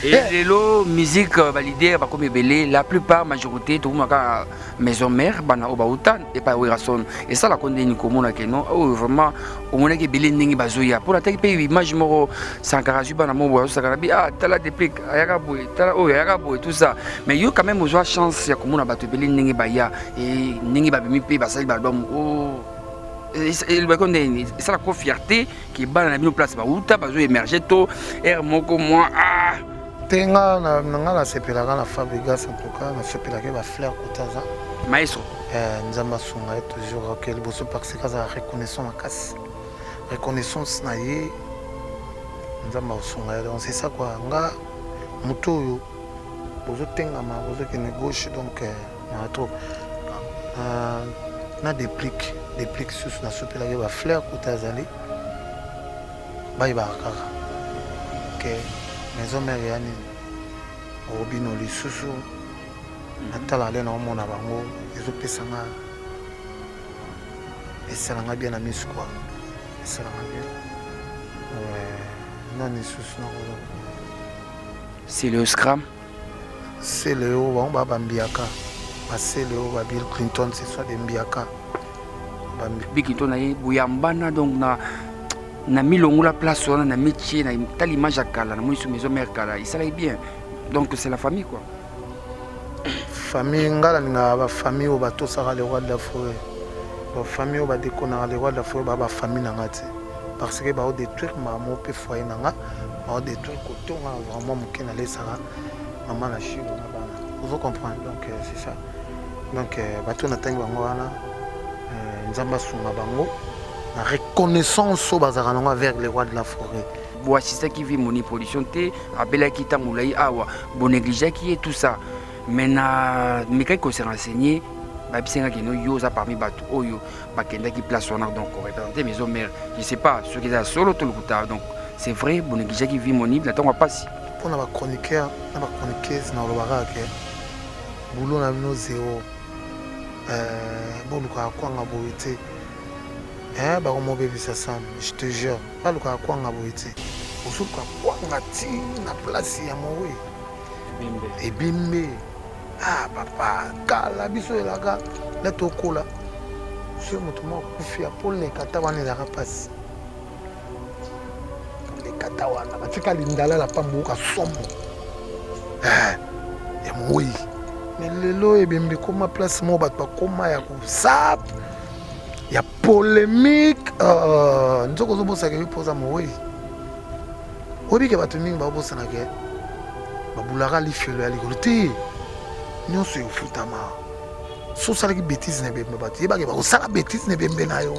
Et la musique validée, comme belé, la plupart, majorité, tout le monde a maison mère, bana obaoutan et pas ouirason. Et ça la condamne comme on a que non, vraiment, au moins que belé n'ingi bazoya. Pour la tête pays, image moro, sankarazu bana mo sakarabi, ah, t'as la déplique, ayagaboué, t'as la oh, ayagaboué, tout ça. Mais yo quand même besoin chance, ya comme on a battu belé n'ingi baya et n'ingi babimi pays basali balbum, oh. Et ça la fierté qui bat dans la place, où tu as besoin d'émerger, tout, et moi, ah. Tenga na sepelaka na Fabregas en tout cas na sepelaka ba fleur kotaza maestro nzamba sunga toujours que le bosso parce que ça reconnaissance na ye nzamba sunga donc c'est ça quoi nga muto bozo tenga ma bozo que ne gauche donc na trop na déplique sur na sepelaka ba fleur kotaza li ba kaka que maison mère yani robino lisusu natala ale na omona bango ezopesanga esalanga bien na misu quoi esalanga bien non lisusu na c'est le scram c'est le haut bango babambiaka c'est le haut ba Bill Clinton c'est soit des mbiaka Bill Clinton na buyambana donc na milongo la place on a métier na telle image à kala na moisu maison mère kala il s'allait bien donc c'est la famille quoi famille ngala nga ba famille au bateau sera le roi de la forêt ba famille au ba décona le roi de la forêt ba famille na ngati parce que ba au détruire maman pe foyer na nga ba au détruire côté on a vraiment moké na lesara maman na chiro na bana vous comprenez donc c'est ça donc bateau na tangi bango wana nzamba sunga bango la reconnaissance au bazaranonga vers les rois de la forêt. Bois c'est ça qui vit mon pollution té abela kita moulai awa bon négligé qui est tout ça mais na mais quand s'est renseigné ba bisenga ki no yoza parmi bato oyo bakenda qui place on a donc représenter maison mère je sais pas ce qui est solo tout le coup donc c'est vrai bon négligé qui vit mon la temps pas si pour na ba chroniqueur na ba chroniqueuse na lobaka ke boulot na no zéro bon luka kwanga boité bah on m'a vu ça je te jure pas le cas quoi on a boité au sous quoi on a tiré na place ya moi et bimbe ah papa kala biso la ga la tokola ce mouvement kufia pour les katawana la rapace les katawana batika lindala la pamboka sombo et moi mais lelo et bimbe comme place moi bat pas comme ya ko sap. Il y a polémique. Nous avons posé la question. Oui. Oui, que batumi ba bossa na ke. Ba bulara li felo ya ligoloté. Nous se futama. So sala ki bêtise na bembe bati. Ba ke ba sala bêtise na bembe na yo.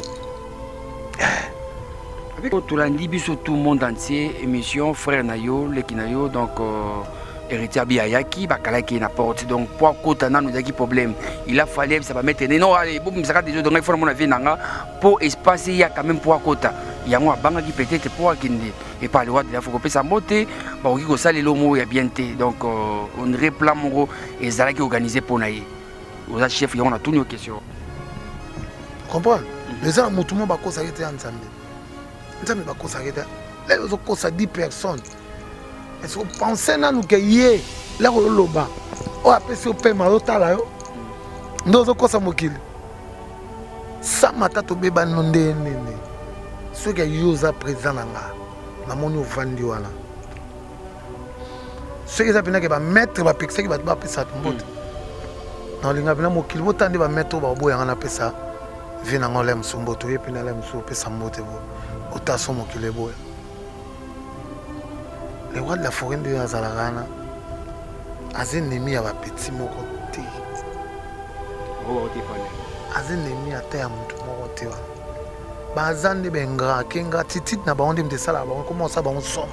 Avec tout l'andi biso tout le monde entier émission frère nayo lekinayo donc héritier biayaki bakalaki na porte donc pour kotana nous a qui problème il a fallu ça va mettre non allez boum ça déjà donc il faut mon avis nanga pour espace il y a quand même pour kota il y a moi banga qui peut-être pour kindi et pas le droit de la faut que ça monter ba qui ko sale lo mo ya bien té donc on replan mon et ça qui organisé pour naïe aux chef on a toutes nos questions comprendre les gens mutumo ba ko ça était ensemble nzambe ba ko ça était là ils ont ko ça 10 personnes. Est-ce que vous pensez que nous sommes là où nous sommes? On a fait ce paiement, nous sommes nous sommes ça m'a tout bébé non ceux qui sont présents là, na moni vandi wana. Ceux qui appellent que mettre ba pixel qui va pas ça tout na linga bina mokili botande ba mettre ba boya na pesa vina ngole msumboto yepi na le msu pesa mbote bo otaso mokili boya. Les rois de la forêt de Azalagana, Azenemi a petit mokoté. Azenemi a terre mokoté. Bazan de Bengra, Kenga, Titit n'a pas honte de ça, on commence à bon somme.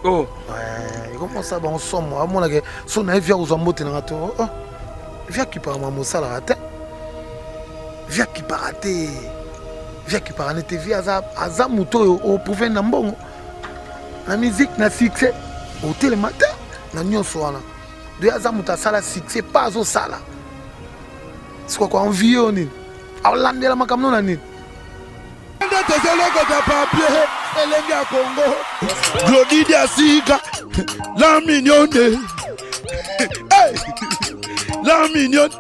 Oh, ouais, comment ça bon somme? À mon avis, son avis aux amours de la tour. Oh, viens qui part mon salade. Viens qui part à tes. Viens qui part à tes vies à Zamuto au pouvoir n'ambon. La musique na succès au télématin na nyonso wana de azamuta sala succès pas au sala c'est quoi envie on est alandela makamno na nini Nde tozeloko ta papier elenge ya Congo. Glody Diasika la mignonne. Hey, la mignonne.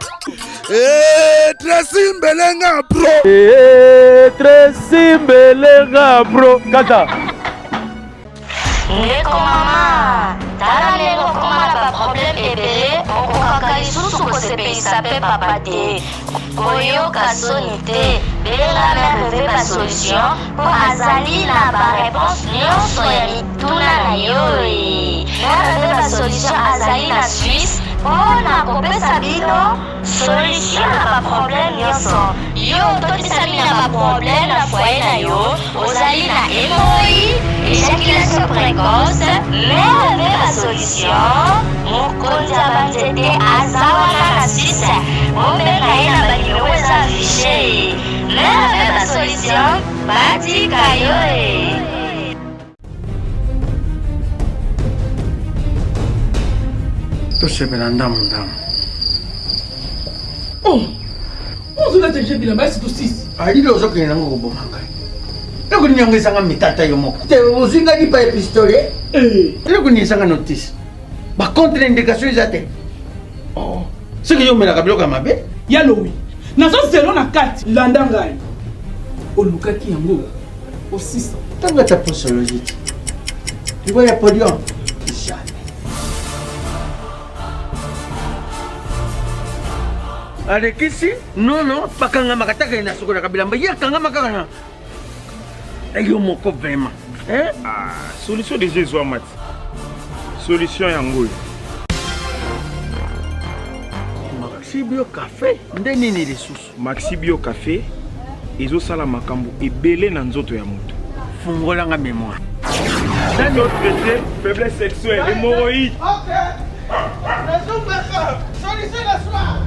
Tracy Mbelenga Pro. Tracy Mbelenga Pro. Kata. Ndeko mama, tala lelo komala ba problème ebele, okokaka lisusu kosepelisa pe papa te. Koyoka soni te, benga mère reve ba solution, po azali na ba réponse nyonso ya mituna na yo. Mère reve ba solution azali na Suisse, mpona kopesa bino solution na ba problème nyonso. Yo totisa bino na ba problème na foyer na yo, ozali na hémorroïde, éjaculation précoce, mère reve la solution. Mokonzi ya banzete aza wana na Suisse, obenga ye na banimero eza affiché. Mère reve la solution, batika yo. tosepela ndamu. ozula teje bilamba esi tosisi alili ozokende nango koboma ngai eloko nini yango ezanga mitata yo moko te ozwingaki pa epistole eloko nini ezanga notice bacontre indication eza te soki yo omelaka biloko ya mabe ya lowi nazozelo na kati landa ngai olukaki yango osisa ntango ata posologie te libo ya podium alekisi nono bakangamaka taka na sokolaka bilamba ye akangamaka kana yo moko vraiment solution déjà ezwa mati solution yango oyo Maxi Bio Café nde nini lisusu Maxi Bio Café ezosala makambo ebele na nzoto ya moto fungolanga mémoire traité faiblesse sexuelle hémorroïde Solution la soir.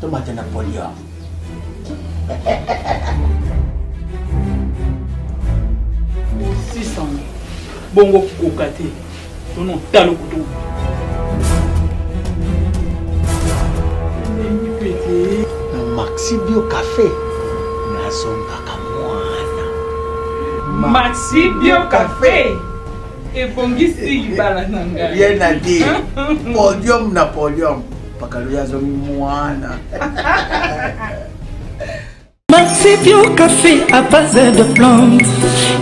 tomate na podium osisa bongo kokoka te tono talo kutu Maxi Bio Café nazombaka mwana Maxi Bio Café ebongisi libala na ngai ye na di podium na podium pakalo yazongi mwana Maxi Bio Café à base de plantes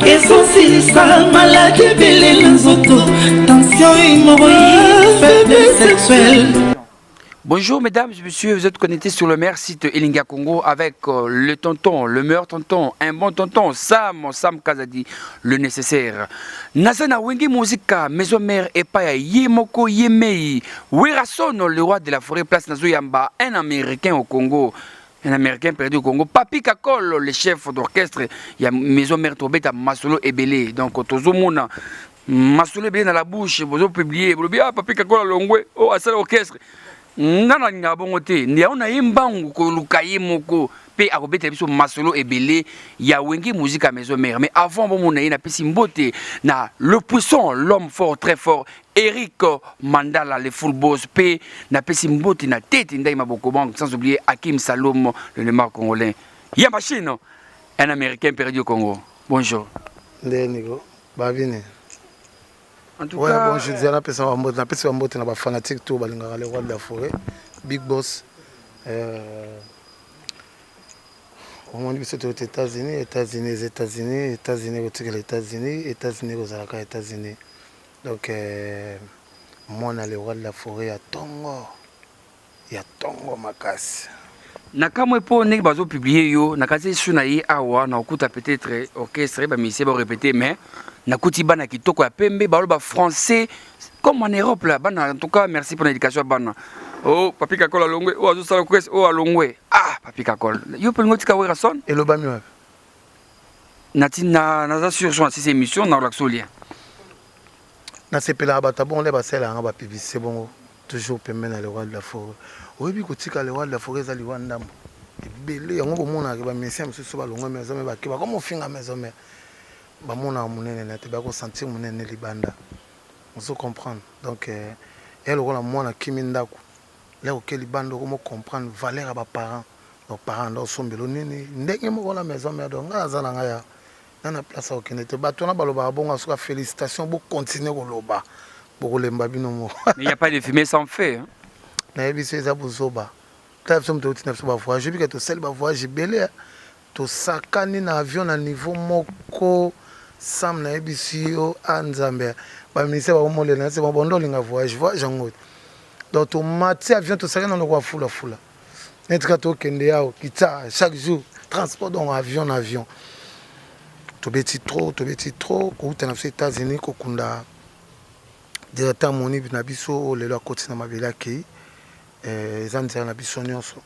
essentialisant maladie belé nzoto tension hémorroïde faiblesse sexuelle. Bonjour mesdames et messieurs, vous êtes connectés sur le meilleur site Elinga Congo avec le tonton, le meilleur tonton, un bon tonton, Sam Kazadi, le nécessaire. Nazana Wengi Musica, maison mère et Paya, Yemoko Yemei, Werasono, le roi de la forêt, place Nazoyamba, un américain au Congo. Un américain perdu au Congo. Papi Kakol, le chef d'orchestre, il y a maison mère Tobeta, Masolo Ebele. Donc, Tozomona, Masolo Ebele dans la bouche, vous avez publié, vous avez dit, ah, Papi Kakol, Longwe, oh, à ça l'orchestre. Nana nga bongo te ndia ona yembangu ko lukaye moko pe akobeta biso masolo ebele ya wengi musique à maison mère mais avant bon mona na pesi mbote na le puissant l'homme fort très fort Eric Mandala le full boss pe na pesi mbote na tête ndai maboko bank sans oublier Hakim Salom le Neymar congolais ya machine un américain perdu au Congo bonjour Ndenigo babine. en tout ouais, cas bon, je disais la personne na personne mbote na ba fanatique tout balingaka le roi de la forêt Big Boss on dit c'est aux États-Unis aux États-Unis donc moi na le roi de la forêt ya Tongo makasi nakamwe po ndenge bazo publier yo nakati suna yi awa na okuta peut-être orchestre ba mise ba répéter mais nakuti bana kitoko ya pembe ba français comme en Europe là bana en tout cas merci pour l'éducation bana oh Papi Kakol alongwe oh azo sala kwes oh alongwe ah Papi Kakol yo pe ngoti ka wera son et le bami natina naza sur son ces émissions na laxolien na sepela ba tabon le ba sela nga ba publicité bongo toujours pembe na le roi de la forêt oyebi kotika le roi de la forêt za liwa ndambo ebele yango komona ke ba messien mosusu balongwe maison me bakeba comme ofinga maison me bamona monene na te ba ko sentir monene libanda on se comprendre donc et le rôle moi na kimindako là auquel bando comment comprendre valeur à parents nos parents sont belonini ndenge mo la maison mère donc azana ngaya na place au kenete bato na baloba bonga suka félicitations pour continuer ko loba pour lemba bino mo mais il y a pas de fumée sans feu hein na ebiso eza buzoba taf som to tina ba voyage bi que to sel ba voyage belé to sakani na avion na niveau moko sam na ebiso anzambe ba ministère ba mo le na se ba bondo linga voyage ngo donc to mati avion to sakani na ko fula netka to kende yao kita chaque jour transport dans avion to beti trop ko utana aux États-Unis ko kunda directeur moni na biso lelo akoti na mabela kei ezanzela na biso nyonso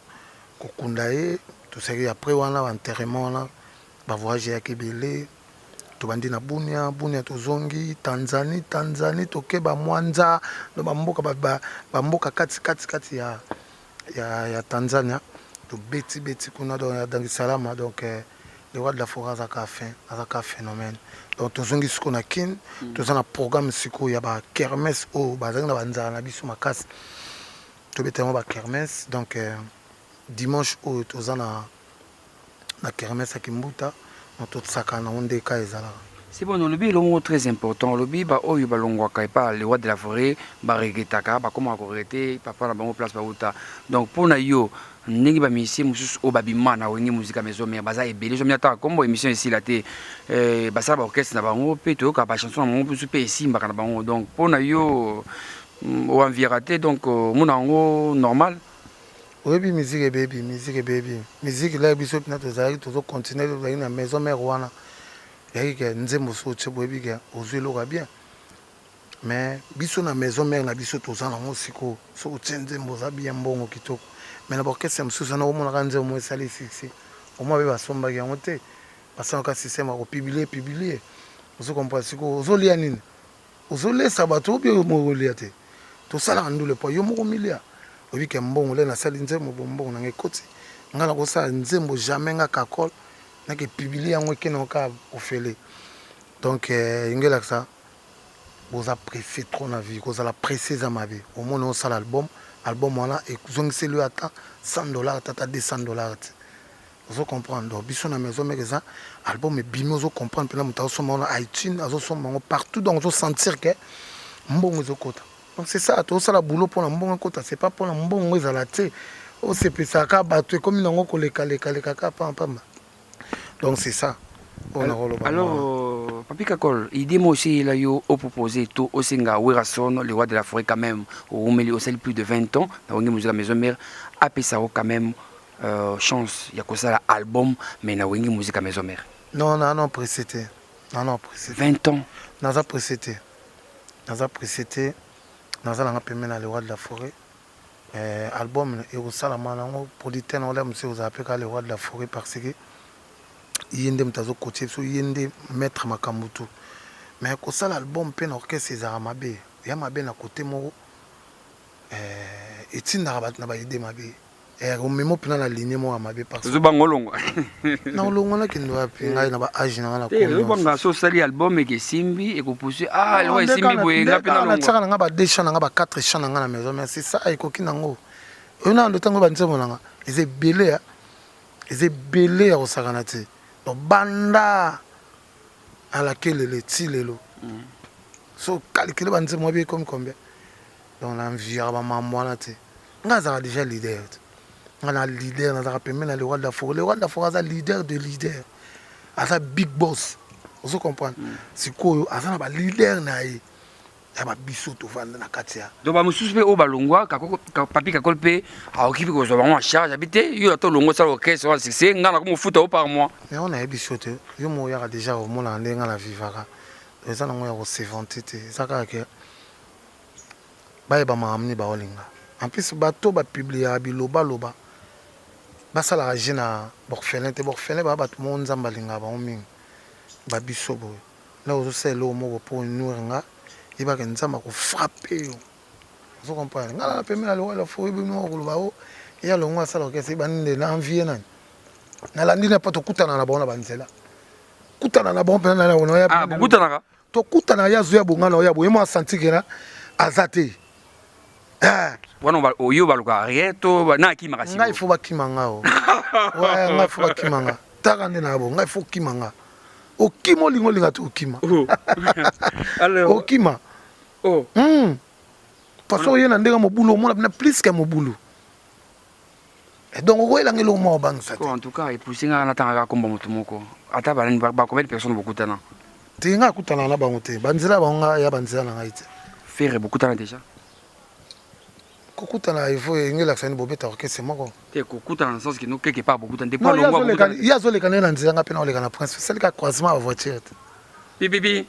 ko kunda e to seki après wana enterrement na ba voyage ya kebele to bandi na bunia to zongi Tanzanie to keba Mwanza no ba mboka kati ya Tanzania to beti kuna dans Dar es Salaam donc le roi de la forêt azaka phénomène donc to zongi siko na kin to za na programme siko ya ba kermesse o bazanga na banza na biso makasi to betema ba kermesse donc dimanche o to za na kermesse akimbuta to tsaka na onde ka ezala. C'est bon, le lobby est très important. Le lobby, oh, il va le roi de la forêt, regretaka, comment arrêter, papa na bango place ba donc pour na yo ndenge ba mission mususu o babima na wengi musique maison mais baza ebele jomia ta kombo émission ici la te basa ba orchestre na bango pe to ka ba chanson na bango mususu pe simba kana bango donc pour na yo o enviraté donc munango normal. Oui, musique baby musique là biso na to zaki to continuer na maison mère wana yaki nzembo so tshebo bika ozwelo ka bien mais biso na maison mère na biso to za na mosiko so tshenzembo za bien mbongo kitoko mais na orchestre msusu na omona kanze mo sali sisi omo be basomba ki yango te basana ka système ko publier ozo comprendre siko ozolia nini ozolesa bato bi mo olia te to sala ndule po yo mo milia obike mbongo le na sali nzembo mbongo na ngekoti ngala ko sa nzembo jamais nga kakol na ke publier yango keno ka ofele donc ingela ça vous appréciez trop la vie vous allez apprécier za mabe au moins on sala album wana et zongisi lui attend $100 tata $200 vous comprendre donc biso na maison mais ça album et bimo vous comprendre pena muta so mona iTunes azo so mongo partout donc vous sentir que mbongo zo kota donc c'est ça to sala boulot pour la mbongo kota c'est pas pour la mbongo ezala te o se pesa ka batwe comme nango ko leka ka pam donc c'est ça. Alors, Papi Kakol, il dit moi aussi il a eu au proposé tout au Singa Werason, le roi de la forêt quand même, au Meli plus de 20 ans, dans la maison mère, à Pessao quand même chance, il y a que ça album, mais na wingi musique à maison mère. Non précédé. Non précédé. 20 ans. Naza précédé. Naza langa pemena le roi de la forêt. Album et au salamana producteur on l'aime c'est aux appels le roi de la forêt parce que yende mtazo côté so yende maître makambutu mais ko sala album pe na orchestre ezara mabe ya mabe na côté mo etinda rabat na ba idée mabe o memo pina na ligne mo mabe parce que bangolongo na olongo na kindo api ngai na ba age na la ko le banga so sali album e ke simbi e ko pousser le roi simbi boye nga pina longo na tsaka nga ba 2 chants nga ba 4 chants nga na maison mais c'est ça e ko kinango ona ndo tango ba nzemo nga eze belé ya osakana te banda à laquelle le tilelo so calculer banze moi bien comme combien donc l'environnement moi te ngaza déjà leader ngana leader na za pemena le roi de la forêt za leader de leader asa big boss vous comprenez sikoyo asa na ba leader na ye ya ba biso to vanda na katia donc ba mususu pe o balongwa ka Papi Kakol pe a okipi ko zo ba en charge habité yo to longo ça orchestre wa c'est ngana ko mo futa o par mois mais on a biso te yo mo ya déjà au mona ndenga la vivaka eza na ngo ya ko séventer te saka ke ba e ba mamni ba olinga en plus bato ba publier biloba loba basala la jina borfelin ba bato mo nzamba linga ba omingi ba biso bo là ozo selo mo pour nous il va que nous sommes frapper. Vous comprenez? Ngala pemela le wala fo bino ko ba o ya lo ngwa sala ke se baninde na envie na na landi na poto kutana na bona banzela kutana na bon pena na ona ya kutana ka to kutana ya zo ya bonga na ya bo yemo santi kera azate wana oyo baluka arieto na akimaka ngai faut bakima nga o ouais ngai faut bakima nga taka nde na bo ngai faut kima nga okima olingo linga te okima okima parce que yena ndenge mobulu omona bina plus que mobulu donc okoyelanga eloko mwa obangisa te en tout cas epusi nga natangaka komba motu moko ata bacombien de personnes bokutana te nga akutana na bango te banzela bango nga ya banzela na ngai te fere bokutana déjà kokutana ifo engelakisa ni bobeta orchestre moko te kokutana na sens que no quelque part bokutana te ya azoleka nde na nzela nga mpe na oleka na prince osalika croisement ya voiture te pipipi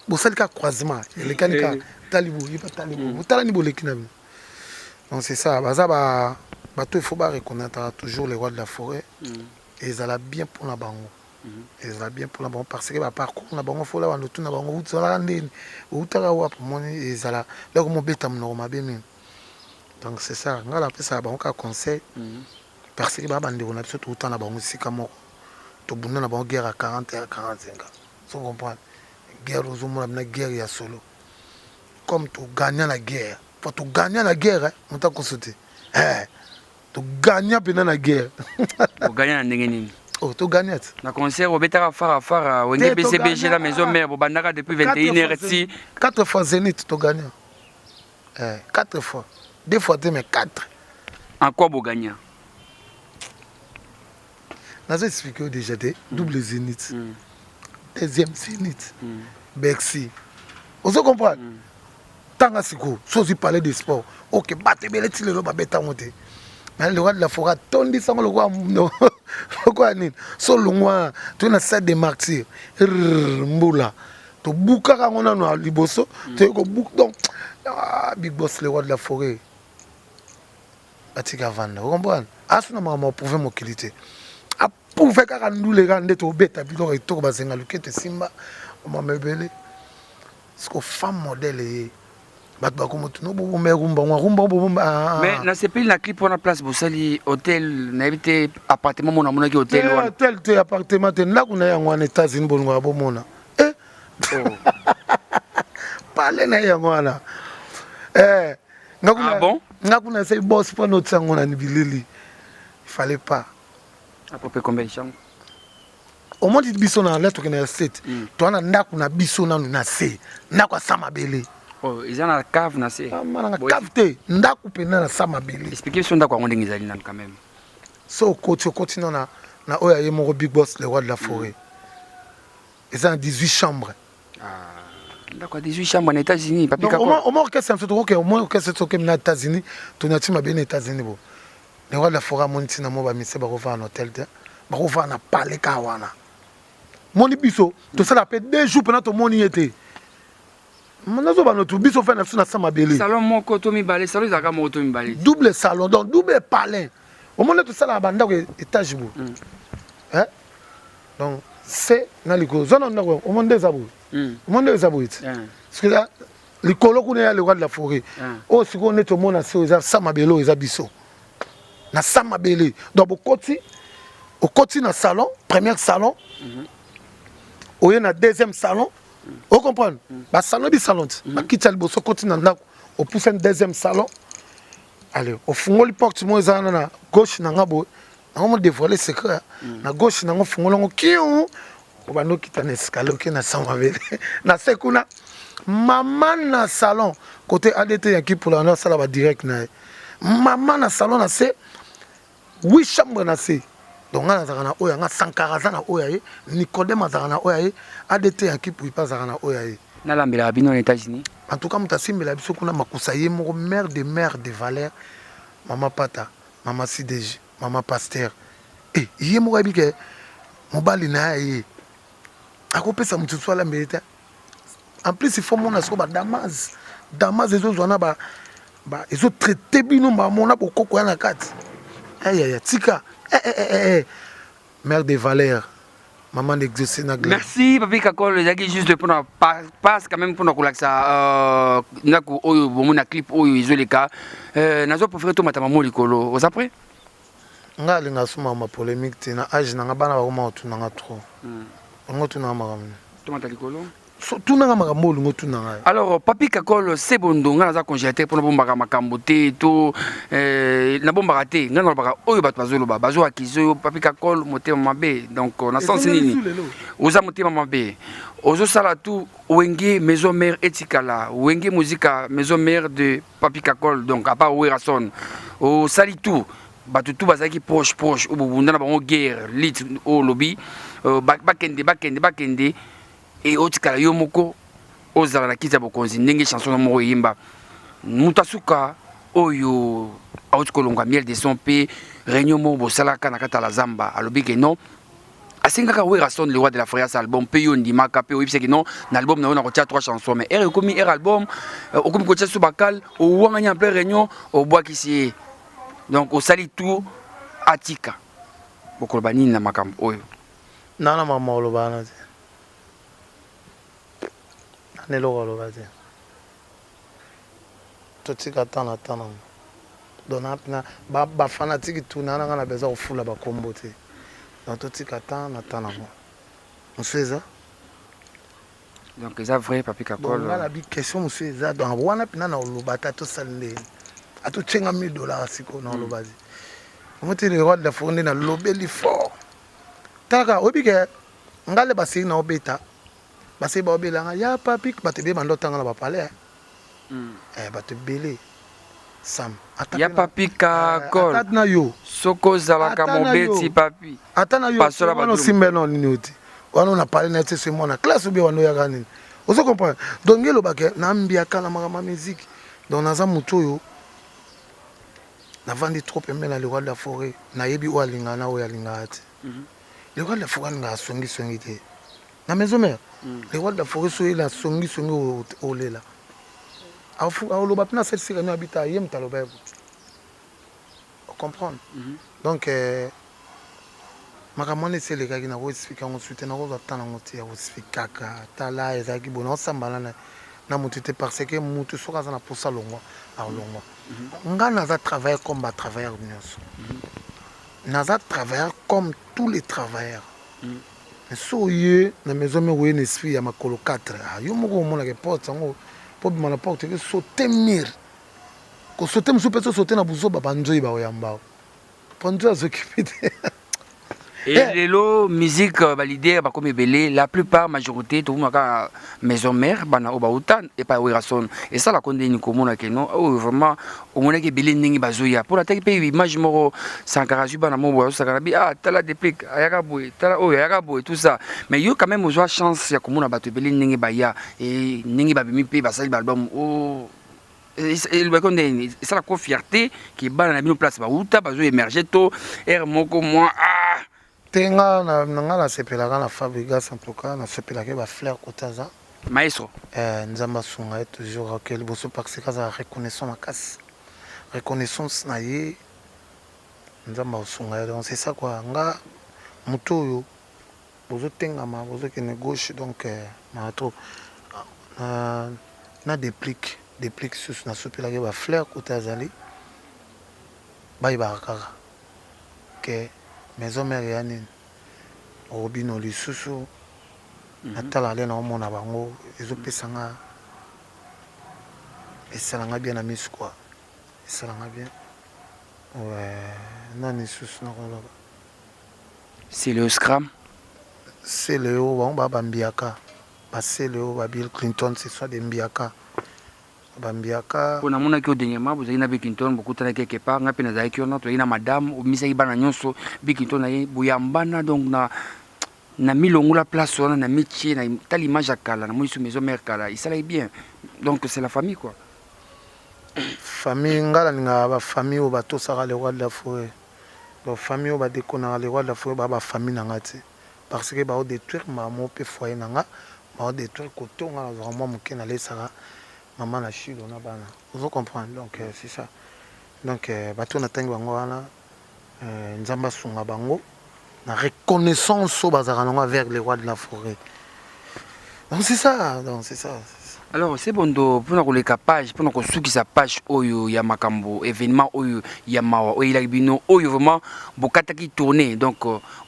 bosalika croisement elekanika talibo yepa talibo botalani boleki na bino donc c'est ça baza bato il faut reconnaître toujours les rois de la forêt et ezala bien pour na bango ezala bien pour na bango parce que baparcours na bango fola bandotu na bango utala ndeni utaka wapo moni ezala loko mobeta mnoko mabe mingi donc c'est ça ngala pesa bango ka conseil parce que babandeko na biso touta na bango sika moko tobunda na bango guerre à 40 et à 45 ans so comprendre guerre ozomona bina guerre ya solo comme tu gagnes la guerre pour tu gagner la guerre on t'a consulté tu gagnes pendant la guerre tu gagnes na ndenge nini oh tu gagnes na concert obetaka fara wenge BCBG la maison mère bobandaka depuis 21h si 4 fois Zénith tu gagnes 4 fois 2 fois mais 4 en quoi vous gagnez nazo expliquer déjà des double Zénith deuxième Zénith Bercy vous comprenez tanga siko sozi parler de sport OK batte bele ti le ba beta monter mais le roi de la forêt tondi sango le roi quoi nini so longwa tu na salle de martyrs mbula to buka ka ngona no liboso te ko buk donc big boss le roi de la forêt batika vanda vous comprenez asuna mama pouvoir mokilité a pouvoir ka ndule ka ndeto beta biloko etoko bazenga lukete simba mama bele ce que femme modèle mais na ce pays na clip on a place bosali hôtel na habité appartement mon amona ki hôtel hôtel te appartement te na kuna yango en États-Unis bongo bomona parler na yango wana ngakuna c'est boss pour notre sango na bilili il fallait pas à peu près combien de chambres au moins dit biso na lettre na 7 to na ndakuna biso na na C na kwa samabele oh ils ont la cave na c'est na cave te ndaku pena na samabele expliquer sur ndako ngondingi zali nan quand même so côté na oya ye mon big boss le roi de la forêt ils ont 18 chambres ndako 18 chambres en États-Unis papi kako au moins orchestre c'est OK au moins orchestre c'est OK na États-Unis to na tima bien États-Unis bo le roi de la forêt monti na mo ba mise ba rova en hôtel te ba rova na parler ka wana moni biso to ça la fait 2 jours pendant ton moni était Manazo ba notre biso fait na sama belé. Salon moko to mi balé, salon zaka moko to mi balé. Double salon donc double palais. Au moment tout ça la banda ko étage bu. Hein? Donc c'est na liko zone na ko au monde des abou. Au monde des abou. Parce que là likolo kuna ya le roi de la forêt. Oh siko neto mona se za sama belo eza biso. Na sama belé. Donc au côté na salon, premier salon. Oye na deuxième salon. Vous comprenez? Bah salon bi salon. Bah quitte le bosso continent là, au pousse un deuxième salon. Allez, au fond le porte moi za na gauche na ngabo. Na mo dévoiler secret. Na gauche na ngo fungolo ngo kiu. Ko ba no kita na escalier ki na sama vele. Na sekuna maman na salon côté ADT yaki pour la sala ba direct na. Maman na salon na c'est 8 chambres na c'est. Donc on a na oya nga Sankara na oya ye Nicodème na oya ye ADT yaki pour pas na oya ye na lambela bino aux États-Unis en tout cas mutasimbela biso kuna makusa ye mo mère de Valère maman Pata maman Sidej maman Pasteur ye mo abi ke mobali na ye akopesa mututsu ala mbeleta en plus il faut mona so ba Damas ezo zona ba ezo traiter bino ba mona bokoko ya na kati ya tika mère de Valère, maman d'exaucer na glace. Merci papi Kakol, j'ai juste pour nous passe quand même pour nous coller ça nako oyo bomona clip oyo izoleka nazo préférer to matama molikolo aux après nga linga suma ma polémique te na âge na bana ba koma otuna nga trop ngo tuna ma to matalikolo tout n'a pas de tout n'a. Alors papi kakol c'est bon donc on a congélateur pour nous bomba makambote tout na bomba raté ngana na baka oyo bat bazolo ba bazo akizo papi kakol moté mabe donc on a sens nini oza moté mabe ozo sala tout wenge maison mère etikala wenge musique maison mère de papi kakol donc à part Werason au sali tout batutu bazaki proche au bubunda na bango guerre lit au lobby bakende et otikala yo moko ozala na kiti ya bokonzi ndenge chanson moko yimba mutasuka oyo autikolonga miel de son pe réunion moko bosalaka na kata la zamba alobi ke non asengaka Werason le roi de la frayas album pe yo ndimaka pe oyebisaki non na album na yo na kotia 3 chansons mais ere ekomi ere album okomi kotia so bakal owangani en plein réunion obwakisi ye donc osali tout atika bokoloba nini na makambo oyo nana mama olobana te neloko aloba te totika tana dona mpena bafanatiki tu nananga na besoin kofula bakombo te donc totika tana mo mosu eza donc eza vrai papi kakol nga na bi question mosu eza donc wana mpena na oloba te atosali ndeni atotyenga $1000 siko na oloba te omoti le roi de la forêt na lobeli fort taka oyebi ke nga le basiri na obeta basiri baobelanga ya papi bato ebele bandotanga na bapale bato ebele sam ya papi kakol ata na yo soko ozalaka mobeti papi ata na yo wana osimbe na nini oti wana ona pale na ete semona classe obi wana oyaka nini ozo comprendre donc elobake nambiaka na makambo musique donc naza motu oyo navandi trop pembe na le roi de la forêt nayebi oyo alingaka na oyo alingaka te le roi de la forêt alingaka songisongi te na maison mère le roi de la forêt so yela songisongi olela aoloba mpena aselisika no abita ye moto aloba ye kutu ocomprendre donc makambo wana esi elekaki na koexplike yango su te nakozwa ta nango te ya koexplikaka tala ezalaki bona osambala na motu te parce que motu soki aza na posa longwa alongwa nga naza travailleur comme batravailleur nyonso naza travailleur comme tous les travailleurs so oye na maison mare oye na esprit ya makolo 4 yo moko omonaka porte yango po bima na porte ke saute mire kosaute mosusu mpe sosaute na buzoba banzoi baoyambao po nzoi azokipe te et lelo musique balidé bakomi ebele la plupart majorité tokomaka maison mère bana oyo bauta epai Werason et ça la kondeni komona ke non oyo vraiment omonaki ebele ndenge bazoya mpona taki mpe image moko sankara zwi bana moko bazosakana bi tala déplique ayaka boye tala oyo ayaka boye tout ça mais yo quand même ozwa chance ya komona bato ebele ndenge baya e ndenge babimi mpe basali baalbum o esala ko fierté ke bana na bino place bauta bazo émerger to ere moko moi tenga na nga nasepelaka na Fabrigas en tout cas nasepelaka bafleur kote aza maestro nzambe asunga ye toujours ke liboso parce que aza reconnaissance makasi reconnaissance na ye nzambe asunga ye donc c'est ça quoi nga moto oyo bozotengama bozokende gauche donc maatro na déplique susu nasepelaka bafleur kote azali bayebaka kaka ke maison mère ya nini obino lisusu natala ale na omona bango ezopesanga esalanga bien na misu quoi esalanga bien nani susu nakoloba c'est le scram c'est le oyo bango babambiaka basele oyo ba Bill Clinton ce soit des mbiaka bambiaka mpona monaki odengema bozali na Bill Clinton bokutana quelque part nga mpe nazalaki wana tozali na madame omisaki bana nyonso Bill Clinton na ye boyambana donc na milongola place wana na métier na tala image ya kala na moni so maison mère kala esalaki bien donc c'est la famille quoi famille nga nalinga bafamille oyo batosaka le roi de la forêt donc famille oyo badekonaka le roi de la forêt baa bafamille na nga te parce que baodétruire mamo mpe foyer na nga baodétruire kote nga nazwaka mwa moke nalesaka maman na chilo na bana ozo comprendre donc c'est ça donc bato natangi bango wana nzambe asunga bango na reconnaissance oyo bazalaka nango vers le roi de la forêt donc c'est ça Alors c'est bon pour les page pour nous souki sa page oyo ya makambo événement oyo ya mawa oyo la bino oyo vraiment bokata qui tourner donc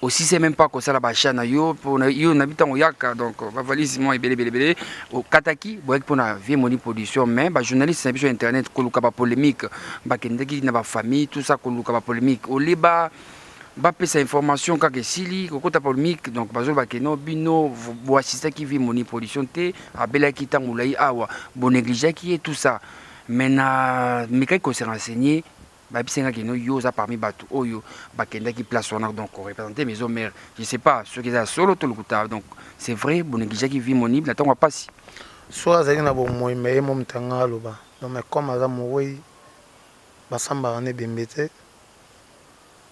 aussi c'est même pas que ça la bachana yo pour yo n'habitant au yaka donc va valisement et belé au kataki boy pour na vie moni production mais ba journaliste sur internet ko luka ba polémique ba kendeki na ba famille tout ça ko luka ba polémique au liba bape sa information kaka sili kokota polémique donc bazol bakeno bino bo assista qui vit moni production te abela ki tangulai awa bon négligé qui est tout ça maintenant mais quand se renseigner ba bisenga keno yo za parmi batu oyo bakenda qui place on donc représenter maison mère je sais pas ce qui est solo to lukuta donc c'est vrai bon négligé qui vit moni la tonga passe soit za na bon moi mais mo mtanga loba donc mais comme aza moi basamba ne bembete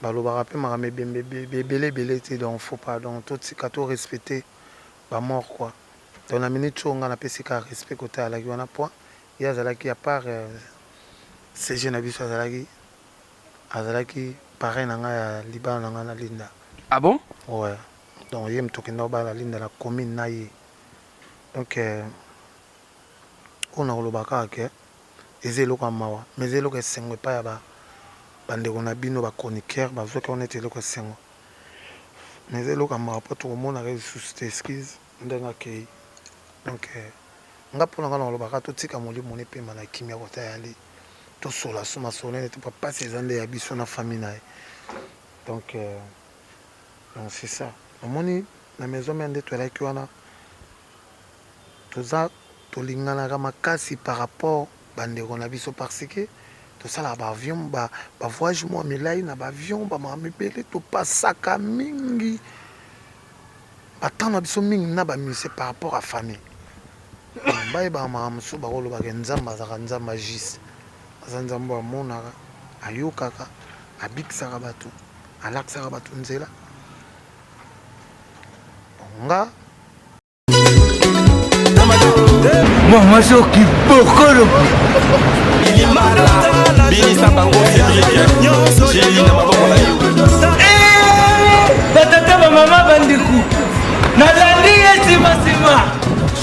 balobaka pe makambo ebele te donc faut pas donc totika to respecter bamort quoi donc na minute oyo nga napesi kaka respect kote alaki wana point ye azalaki à part cg na biso azalaki pareil na ngai ya libala na ngai na linda. Ah bon? Ouais, donc ye mtokenda obala linda na commune na ye donc oyo nakolobaka kaka eza eloko ya mawa mais eza eloko esengo epai ya bandeko na bino bachroniqueur bazwaki wana ete eloko esengo mais eloko ya mawa mpo tokomonaka lisusu te excuse ndenge akei donc nga mpona nga nakolobaka totika molimo ne pema na kimia kota yali tosola so masolo nene topa pasi eza nde ya biso na famille na ye donc c'est ça omoni na maison mea nde toyalaki wana toza tolinganaka makasi par rapport bandeko na biso parce que tosala baavion bavoyage mwa milai na baavion bamama mibele topasaka mingi batemps na biso mingi na bamusée par rapport à famille bayebaka makambo mosusu bakolobaka nzambe azalaka nzambe agise aza nzambe amonaka ayokaka abikisaka bato alakisaka bato nzela nga mama soki bokolo bilisa bango Cédric na maboko na yo batata bamama bandiku nalandi ye simasima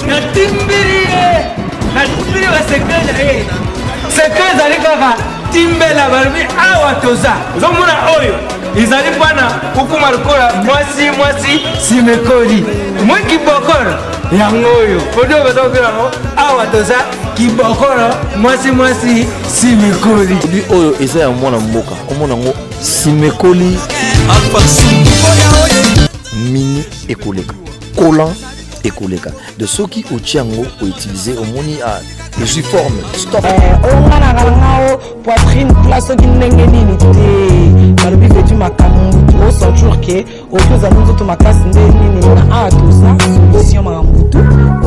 natimbiri basekre na ye sekre ezali kaka timbela balobi awa toza ozomona oyo ezali mpana kokuma lokola mwasi simekoli mwi kibokolo yango oyo odio bazakokelamo awa toza kibokolo mwasi simekoli li oyo eza ya mwana mboka komona yango simekoli mini ekoleka kolan ekoleka de soki otie yango outilize omoni a je suis forme stop ongana kalangao poitrine place soki ndenge nini te balobi vetu makambo osentur ke okoza nzoto makasi nde nini na awa toza solution makambo tu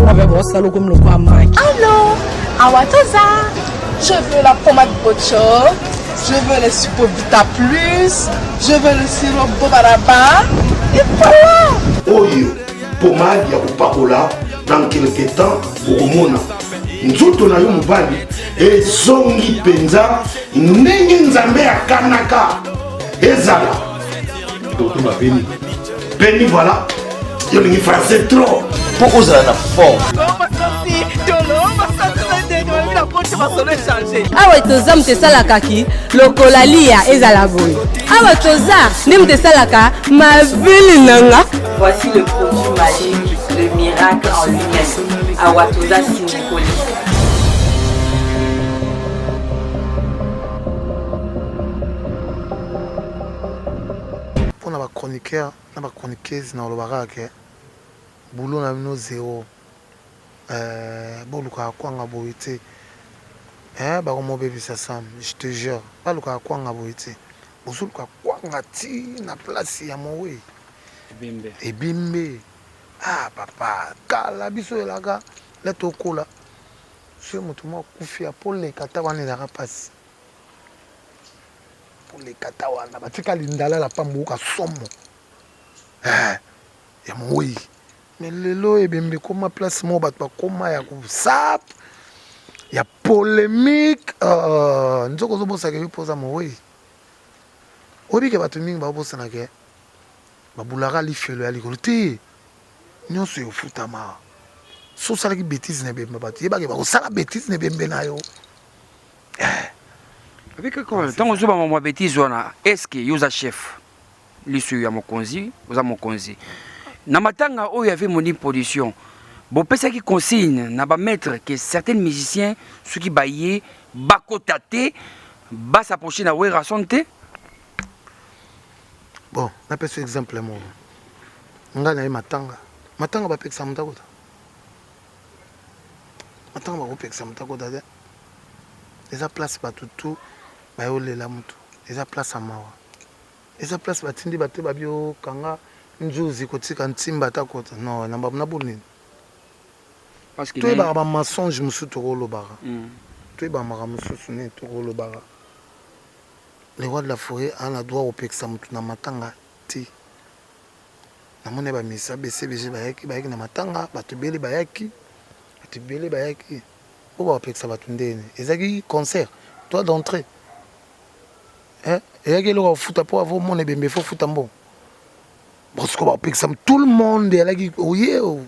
omabe bosala komi lokwa maki allo awa toza je veux la pommade bocho je veux le Supovita plus je veux le sirop Bobaraba et voilà oyo pomade ya kopakola dans quelque temps okomona nzoto na yo mobali ezongi mpenza ndenge nzambe akanaka ezala totuma peni voilà yo lingi français trop mpo ozala na forme awa toza moto esalakaki lokola lia ezala boye awa toza nde moto esalaka mabili nanga. Voici le produit magique, le miracle en lui-même. Awa toza Simekoli. mpona bachroniqueur na bachroniqueuse na olobaka ke bulo na bino zero bolukaka kwanga boye te bakomobebisa sam je te jure balukaka kwanga boye te bozoluka kwanga ti na place ya mowe ebimbe papa kala biso elaka le tokola so moto mo akufi apoleka ta wana ezaka mpasi poleka ta wana batikali ndalala pamboka somo ya mowe me lelo ebembe koma place mo bato bakoma ya kosap ya polémique nzoko ozobosaka yo mpoza mowe obike bato mingi so sala ki bêtise ne bemba batu yeba ke ba sala bêtise ne bembe na yo avec quoi tant on zoba moi bêtise wana est-ce que yoza chef lisu ya mokonzi oza mokonzi na matanga oyo avait mon position bon pesa ki consigne na ba mettre que certains musiciens ceux qui baillé bakotate ba s'approcher na wera santé bon na pesa exemple mo nga na matanga ba peksa mutako matanga ba ko peksa mutako da eza place batutu ba yolela mutu eza place amawa eza place batindi bate babio kanga njuzi kotika ntimba takota non na babuna bonini parce que toi ba mensonge musu to kolobara toi ba mara musu ne to kolobara le roi de la forêt a droit au peksa mutu na matanga ti na mone ba misa BCBG bayaki na matanga batubeli bayaki po ba peksa batundene ezaki concert toi d'entrée et il a foutu pour avoir mon bébé faut foutre bon parce que tout le monde est là qui oui au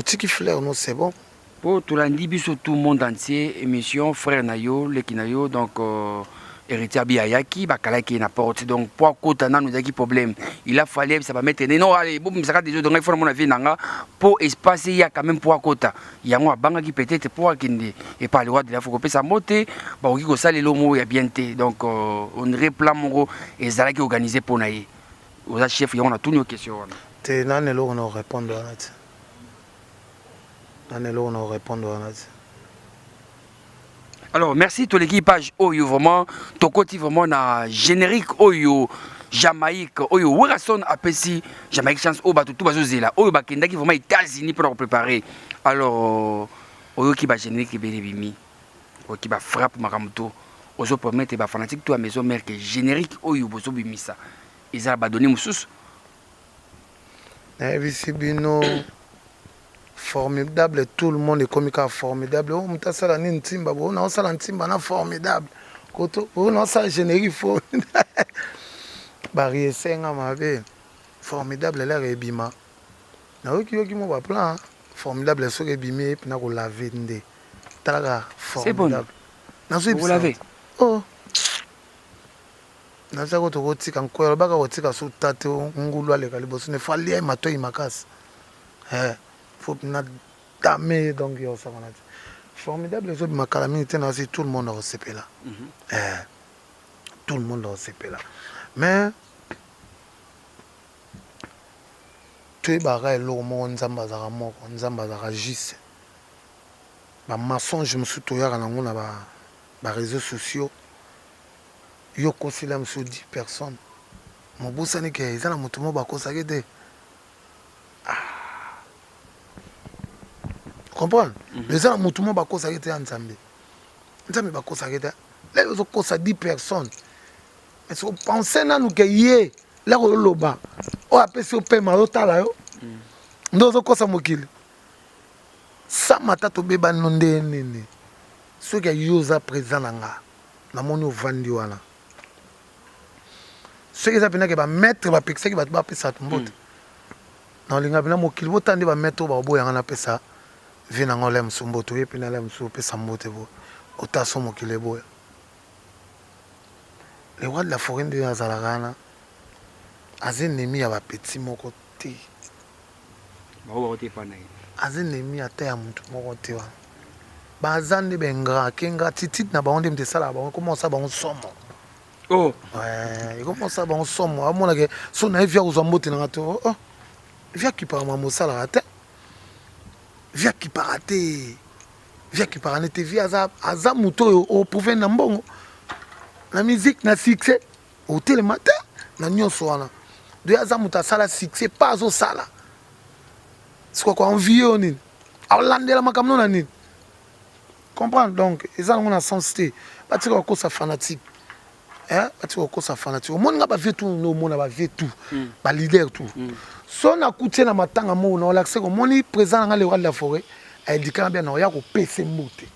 tiki fleur non c'est bon pour tout lundi biso tout le monde entier émission frère nayo lekinayo donc héritier biayaki bakalaki na porte donc pour kota na nous a qui problème il a fallu ça va mettre non allez bon ça déjà donc il faut mon avis nanga pour espace il y a quand même pour kota il y a moi banga qui peut-être pour kindi et par le roi de la faut couper sa moté ba oki ko sala lomo ya bien té donc on replan mon et ça qui organisé pour naï aux chef il y a tout une question té nan lo on répondre nan lo on répondre alors merci tout l'équipage Oyo vraiment ton côté vraiment na générique Oyo Jamaïque Oyo Werason apesi Jamaïque chance au bateau tout bazozela Oyo bakenda qui vraiment États-Unis pour préparer alors Oyo qui ba générique belebimi Oyo qui ba frappe makamuto ozo promettre ba fanatique toi maison mère que générique Oyo bozo bimisa ils ba donner mususu na visibino formidable, tout le monde est comme formidable. Oh, on ça la ntimba, on a ça la ntimba na formidable. On a ça générique formidable. Barrière senga mabe. Formidable là rebima. Na oki oki mo ba plan formidable so rebimé puis na ko laver ndé. Talaga formidable. Na so vous laver. Oh. Na ça ko to tika nkwelo baka ko tika so tate ngulu ale kaliboso ne fali ay matoi makasi. Faut na damer donc yo ça on a dit formidable les autres makalami tena aussi tout le monde au CP là tout le monde au CP là mais tu bara lo mo nzamba za moko nzamba za jisse ba mensonge me suto ya na ngona ba réseaux sociaux yo kosila me 10 personnes mo busani ke izana mutu mo ba kosake de comprendre les gens mutumo bakosa kete ya nzambe bakosa kete là ils ont kosa 10 personnes mais si vous pensez na nous que yé là ko loba o apesi opema otala yo ndozo kosa mokili sa mata to beba nonde nene ceux qui yoza présent nga na moni ovandi wana ceux qui sapena ke ba mettre ba pexer ki ba pesa tumbote na linga bina mokili botandi ba mettre ba boya na pesa vina ngole msumboto yepi na lem so pesa mbote bo otaso mokile boya le roi de la forêt de Yazalagana azenemi ya ba petit moko te ba wote pana azenemi ata ya mutu moko te wa bazande bengra kenga titit na ba onde mte sala ba comment ça ba on somo oh ouais comment ça ba on somo amona ke so na via uzambote na to oh via ki par mamo sala ata via qui paraté via qui paraté via za muto au pouvoir na mbongo la musique na succès au télématin na nyonso wana de za muta sala succès pas au sala c'est quoi envie oni alandela makamno na nini comprendre donc ezala ngona sensité batika ko sa fanatique batika ko sa fanatique au monde nga ba vetu no mona ba vetu ba leader tout so na kutie na matanga mo na olaxe ko moni présent nga le roi de la forêt a indiqué bien na ya ko pese mbote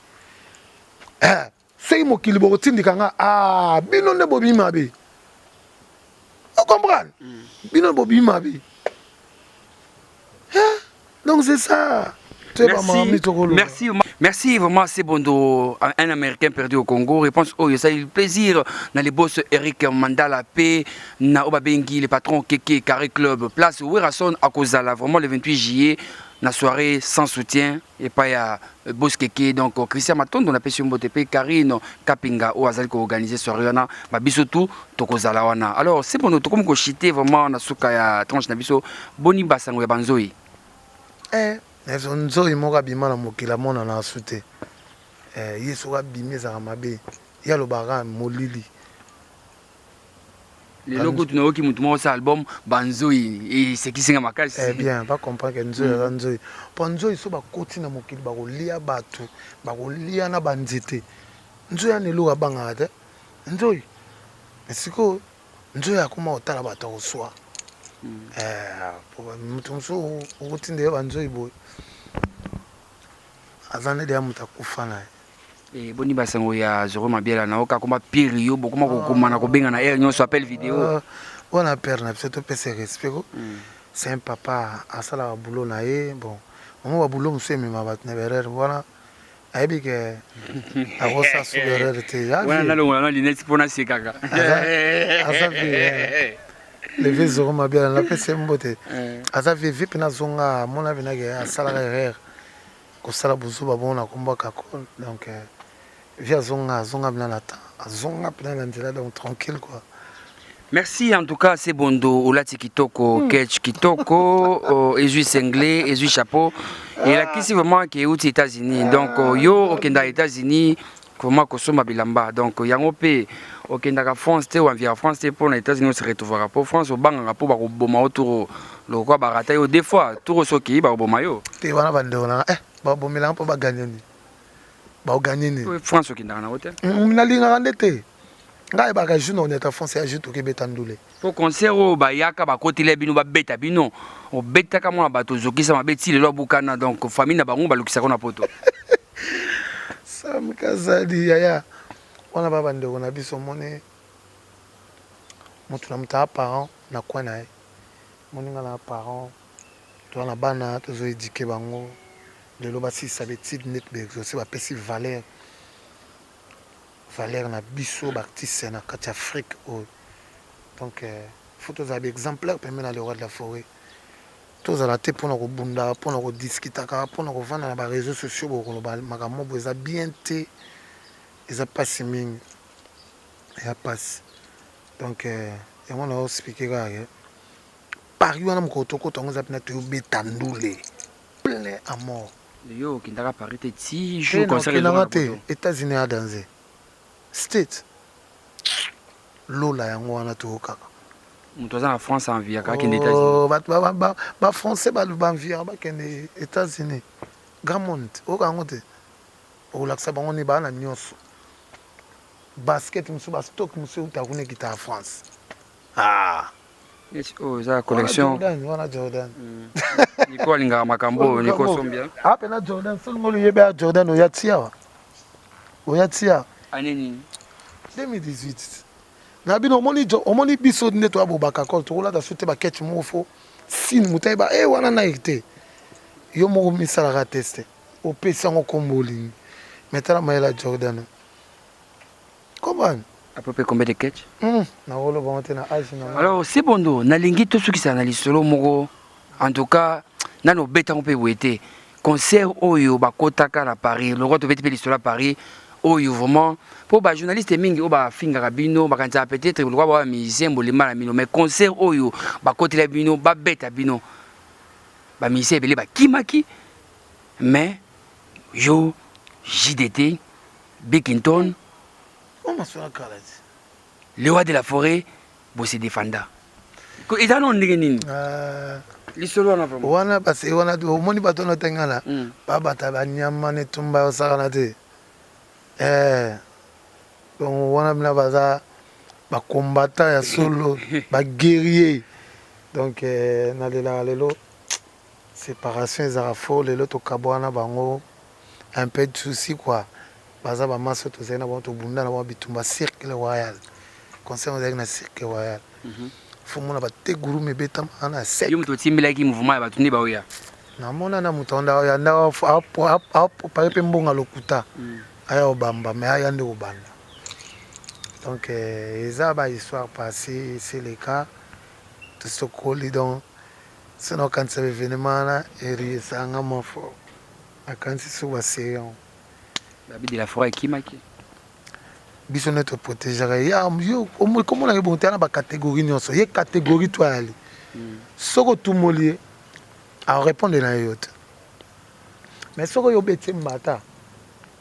c'est mo kilibo tindika nga bino ne bobi mabe on comprend bino bobi mabe donc c'est ça Merci vraiment, c'est bon. Un Américain perdu au Congo. Réponse, oh, ça a eu le plaisir. Dans les boss Eric Mandala P, na Obabengi, les patrons Keke, Carré Club, place Werason à Kozala. Vraiment le 28 juillet, la soirée sans soutien. Et pas ya boss Keke, donc Christian Maton, on appelle sur Mbotepe, Karine Kapinga, ou Azal qui a organisé soirée. Bisotou, Tokozala wana. Alors, c'est bon, tout comme qu'on chité vraiment, na souka ya tranche na biso, boni basango ya banzoi. Nzoi moka bima na mokila mona na sute yeso ka bimi za mabe ya lo bara molili le logo tu n'as mutu mo sa album banzoi et c'est qui singa makasi bien pas comprendre que nzoi nzoi panzoi so ba koti na mokili ba kolia batu ba kolia na banzete nzoi ya nelo abanga te nzoi esiko nzoi akoma otala batu oswa mutu so ukutinde banzoi boy azane de amuta kufana boni basango ya Zoro Mabiela na oka koma pire yo bokoma kokoma na kobenga na air nyonso appel vidéo on a père na peut pese respect c'est un papa asala boulot na ye bon on va boulot monsieur mais ma bat na berere voilà aibi ke agosa su berere te ya voilà na linette pona sekaka asafi le vieux Zoro Mabiela na pese mbote asafi vipi na zonga mona bina ke asala erreur kosala buzuba bona kombaka ko donc via zonga bina na ta zonga bina na ndela donc tranquille quoi. Merci en tout cas c'est bondo olati kitoko ketch kitoko ezui anglais ezui chapeau et la kisi vraiment qui est aux États-Unis donc yo okenda États-Unis comment kosoma bilamba donc yango pe okenda ka France te ou envia France te pour les États-Unis on se retrouvera pour France au banga pour ba boma autour le quoi barata yo des fois tout soki ba boma yo te wana bande ona ba bomela mpo ba gagner ni ba gagner ni France okenda na hôtel na linga ndete ngai ba ka juno on est en France ya juto ke betandule pour concert ba yaka ba kotile bino ba beta bino o beta ka mona bato zokisa mabeti le lo bukana donc famille na bango ba lukisa ko na poto Sam Kazadi yaya on ba bande ona biso mone mutu na mta parent na kwa na moninga na parent to na bana to zo éduquer bango de lo ba si sa betide net be aussi ba pesi valeur na biso ba artiste na kati Afrique donc photos ab exemplaire permet na le roi de la forêt tous à la tête pour nous bunda pour nous discuter pour nous vendre na ba réseaux sociaux pour nous makambo boza bien té ils a pas siming et a passe donc et on a expliqué que Paris wana mkoto tongo za pina to betandule plein à mort yo kindaka Paris te ti jour concert les États-Unis à danser state lola yango wana to kaka mutu za na France en via kaka kende États-Unis ba français ba via ba kende États-Unis grand monde o kango te o laksa bango ni ba na nyonso basket musu ba stock musu utakune kita France oh ça collection Jordan niko linga makambo niko sombia na Jordan solo yebe Jordan oyatia aneni 2018 na bino omoni biso neto abobaka kol to la da soute ba ketch mofo sin mutaiba wana na ite yo mo misala ka tester o pesa ngo komboli metala maela Jordan comment à peu près combien de catch na wolo bonte na age na alors c'est bondo na lingi to suki sana lisolo moko en tout cas nano beta on peut wete concert oyo bakotaka na Paris le roi to beti pe lisolo à Paris oyo vraiment pour ba journaliste mingi o ba finga rabino ba kanta peut-être le roi ba musicien bolima na mino mais concert oyo bakotela bino ba beta bino ba musicien belé ba kimaki mais yo JDT Bikington le roi de la forêt bossé défenda ko eza non ndenge lisolo na vraiment wana parce wana omoni bato na tengala ba bata ba nyama ne tumba osaka te donc wana mina baza ba combattant ya solo ba guerrier donc na lelo séparation ezara fo lelo to kabwana bango un peu de souci quoi baza ba maso to zena ba to bunda na ba bitumba cercle royal conseil on na cercle royal faut mona ba te guru me beta ana sec yo mto timbela ki mouvement ya batunde ba oya namona na mutonda yanda pare pe mbonga lokuta aya obamba mais aya nde obanda donc eza ba histoire passée c'est le cas tout ce qu'on donc sinon quand c'est événement là et ça nga mofo quand c'est sur océan la vie de la forêt qui maki biso notre protéger ya yo comment on a bon terrain ba catégorie nyonso ye catégorie toi ali soko tout molier à répondre na yote mais soko yo beti mbata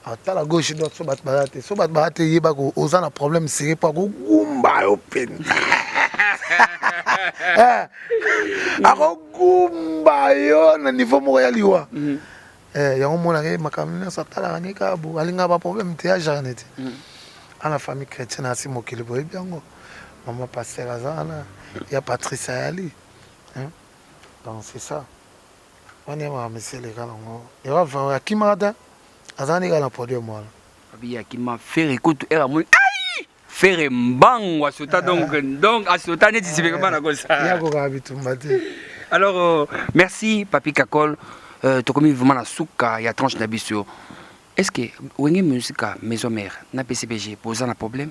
à la gauche droite so bat barate yeba ko ozana problème c'est pas ko gumba yo pen ako gumba yo na niveau mo ya liwa yango mona ke makamina satala ni ka bu alinga ba problème te ya janete à la famille chrétienne asi mokili boye biango maman pasteur azana ya Patrice Ali donc c'est ça on est ma monsieur les gars non et va voir qui m'a dit azani gala podium moi abi qui m'a fait écoute era mon ai faire mbang wa sota donc asota net c'est pas na ça ya ko habitu mbate alors merci papi Kakol to comme vraiment la souka ya tranche na biso est-ce que wenge musica maison mère na PCBG pose un problème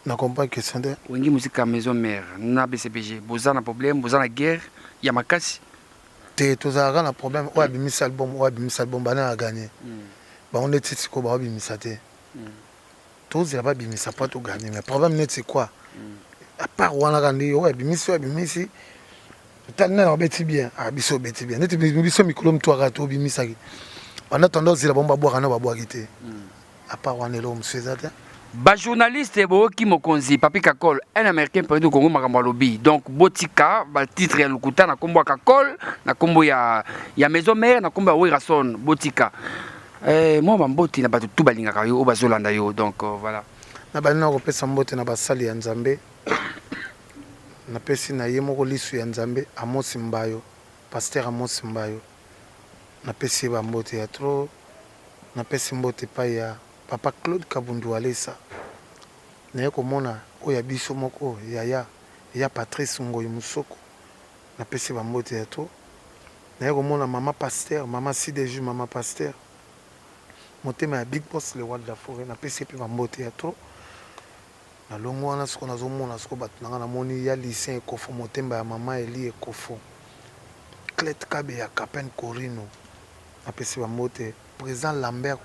na comprends question de wenge musica maison mère na PCBG pose un problème pose la guerre ya makasi te tozalaka na problème oyo abimisi album bana a gagné bango nde titi ko baobimisa te tozela babimisa mpo togagné mais problème neti quoi à part wana kandi oyo abimisi tali nene babeti bien biso obeti bien neti biso mikolo mtwaka to obimisaki en attendant ozela bango babwaka na babwaki te à part wana elo mosu eza te ba journaliste boki mokonzi papi Kakol un américain peut du Congo makambo lobby donc botika ba titre ya lukuta na kombo Kakol na kombo ya maison mère na kombo ya Werason botika moi bamboti na batu tout balingaka yo bazolanda yo donc voilà na bana ko pesa mbote na basali ya Nzambe na pesi na ye moko lisu ya Nzambe Amos Mbayo pasteur Amos Mbayo na pesi ba mbote ya trop na pesi mbote pa ya papa Claude Kabundu Alesa naye komona oya biso moko ya Patrice Ngoyi Musoko na pesi ba mbote ya to naye komona mama pasteur mama CDJ mama pasteur motema ya Big Boss le roi de la forêt na pesi pe ba mbote ya to na longo wana siko nazomona siko bato nanga namoni ya lycée Ekofo motemba ya mama Eli Ekofo Clet Kabe ya Capen Corino na pesi ba mbote président Lambert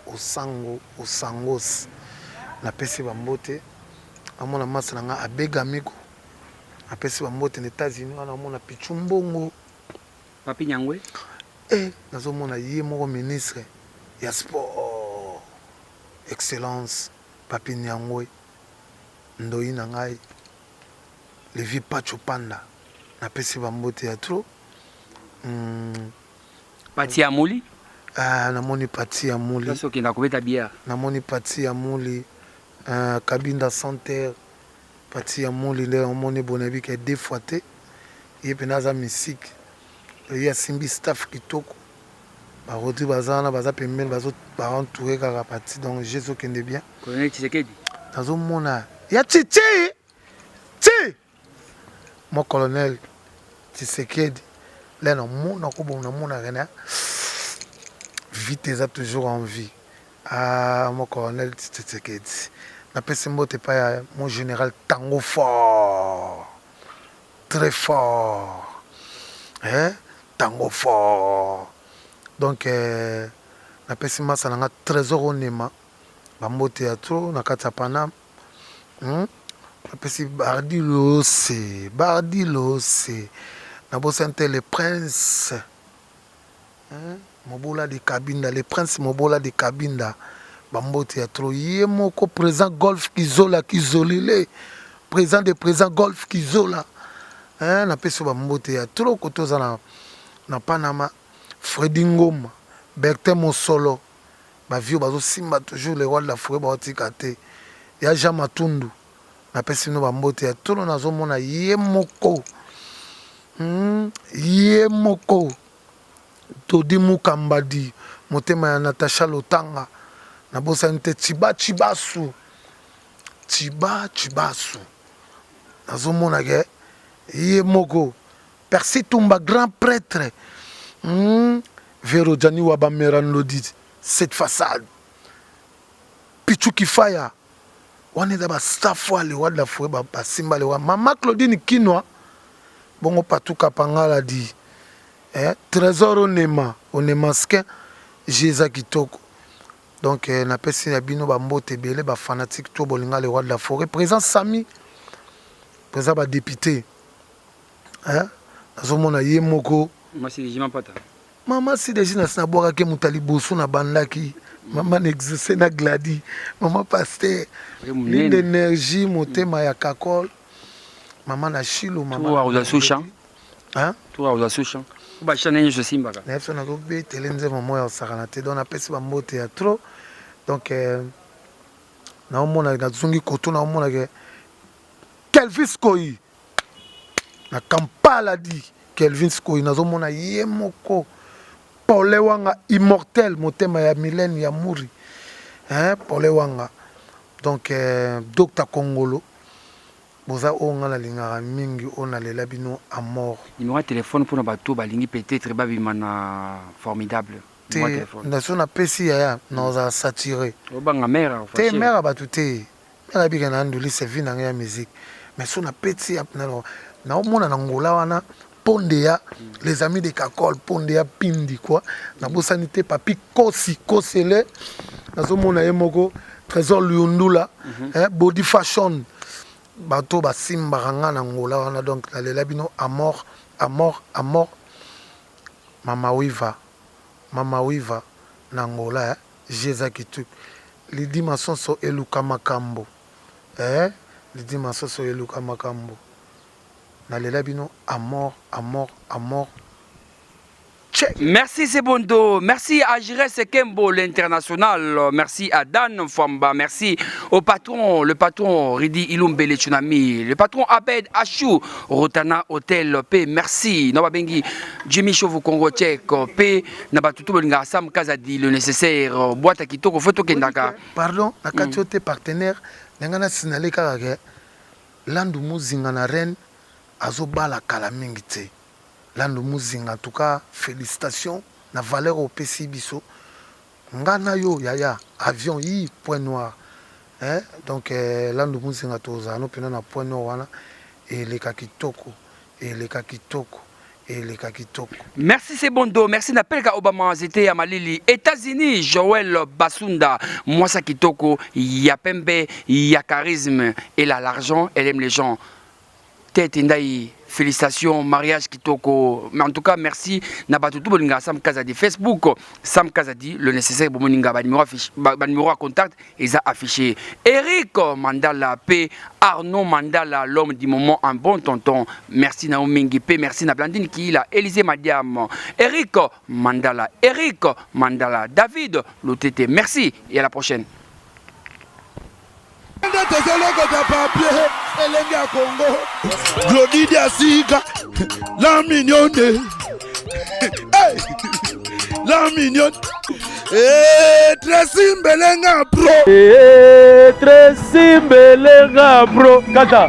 Osangos na pesi bambote amona masa nga abega miko na pesi bambote aux États-Unis wana amona Pichumbongo papi Nyangwe nazomona ye moko ministre ya sport excellence papi Nyangwe ndoi na ngai Levi Pacho Panda na pesi bambote ya trop Pati Amuli namoni pati ya muli parce que nakobeta bière namoni pati ya muli Kabinda Santerre pati ya muli nde namoni bonabi ke deux fois te ye pe naza musique ya simbi staff kitoko baroti bazana baza pembeni baentouré kaka pati donc Jésus kende bien colonel Tshisekedi nazomona ya chichi mon colonel Tshisekedi là namona ko bon namona rien vite eza toujours en vie mon colonel Tshisekedi na pesi mbote pa ya mon général Tango fort très fort Tango fort donc na pesi masa nanga trésor onema bambote ya tro na kati ya Panama na pesi bardi lose na bosante le prince Mobola de Kabinda, le prince Mobola de Kabinda, Bambote ya trop ye moko président golf Kizola Kizolile, président golf Kizola, na peso Bambote ya trop kotoza na Panama, Freddy Ngoma, Bertin Mosolo, ba vieux bazo simba toujours le roi de la forêt ba otikate, ya Jean Matundu, na peso no Bambote ya trop nazomona ye moko Todi Mukambadi motema ya Natasha Lotanga na bosante Chibasu nazomona ke ye moko Percy Tumba grand prêtre Vero Jani Wabameran Lodit, cette façade. Pichu Kifaya. On est d'abord staff ou les wad la fouet, simba les wad. Maman Claudine Kinoa. Bon, pas tout Kapangala dit. Trésor Onema skin, Jésus Kitoko. Donc, na pesi na bino bambo tebele ba fanatique to bolinga les wad la forêt. Présent Sami. Présent ba député. Nazomona ye moko. Maman si déjà na snaboka ke mutali bosu na bandaki. Maman n'existe na gladi. Maman pasteur. Ligne d'énergie motema ya kakol. Maman na chilo maman. Toi aux assouchants. Toi aux assouchants. Ba chané je simbaka. Na so na go be telenze maman ya sakanate donc na pesi ba mbote ya trop. Donc na omona na zungi koto na omona ke Kelvin Skoyi. Na Kampala di Kelvin Skoyi nazomona ye moko Paul Wanga immortel motema ya Mylène ya Muri Paul Wanga donc Dr Kongolo boza onga la lingara mingi ona lela bino à mort numéro de téléphone pour na bato balingi peut-être babimana formidable na sona pesi ya noza saturé obanga mère te mère batute mère bika na nduli se vina ya musique mais sona peti na omona na ngola wana Pondea, les amis de Kakol, Pondea Pindi quoi. Na bosanité papi Kosi, Kosele, Nazomona Emoko, Trésor Lundula, Body Fashion, Bato Basimba Ranga Nangola, on a donc la labino à mort, Mama Wiva, Nangola, Jésus Kituk. Les dimensions sont Eluka Makambo, les dimensions sont Eluka Makambo. À mort. Merci Sebondo, merci à Jires Kembo l'international, merci à Dan Famba, merci au patron, le patron Ridi Ilumbele Tsunami, le patron Abed Achou, Rotana Hotel P, merci, Nababengi Jimmy Chauveau Congo Tchèque P, Nabatutu Bolinga Sam Kazadi, le nécessaire, boîte à Kitoko, photo Kendaka. Pardon, la quantité partenaire, Nangana Sinale Karage, Landu Muzingana Rennes. Azobala kalamingite lando muzinga en tout cas félicitations na valeur au PC biso ngana yo yaya avion yi point noir donc lando muzinga toza no pena na point noir wana et les kakitoko Merci Sebondo, merci Napelka Obama, c'était à Malili, États-Unis, Joël Basunda, Mwasa Kitoko, Yapembe, ya charisme, elle a l'argent, elle aime les gens. Tête Ndaï, félicitations, mariage Kitoko. Mais en tout cas, merci. Nabatutu Bolinga Sam Kazadi Facebook, Sam Kazadi, le nécessaire pour Moninga, numéro à contact, ils ont affiché. Eric Mandala P, Arnaud Mandala, l'homme du moment, un bon tonton. Merci Naomi P, merci Nablandine Kila, Élisée Madiam, Eric Mandala, David Lotete, merci et à la prochaine. Glody Diasiga, la mignonne, la mignonne, Tracy Mbelenga Pro, Tracy Mbelenga Pro, Kata.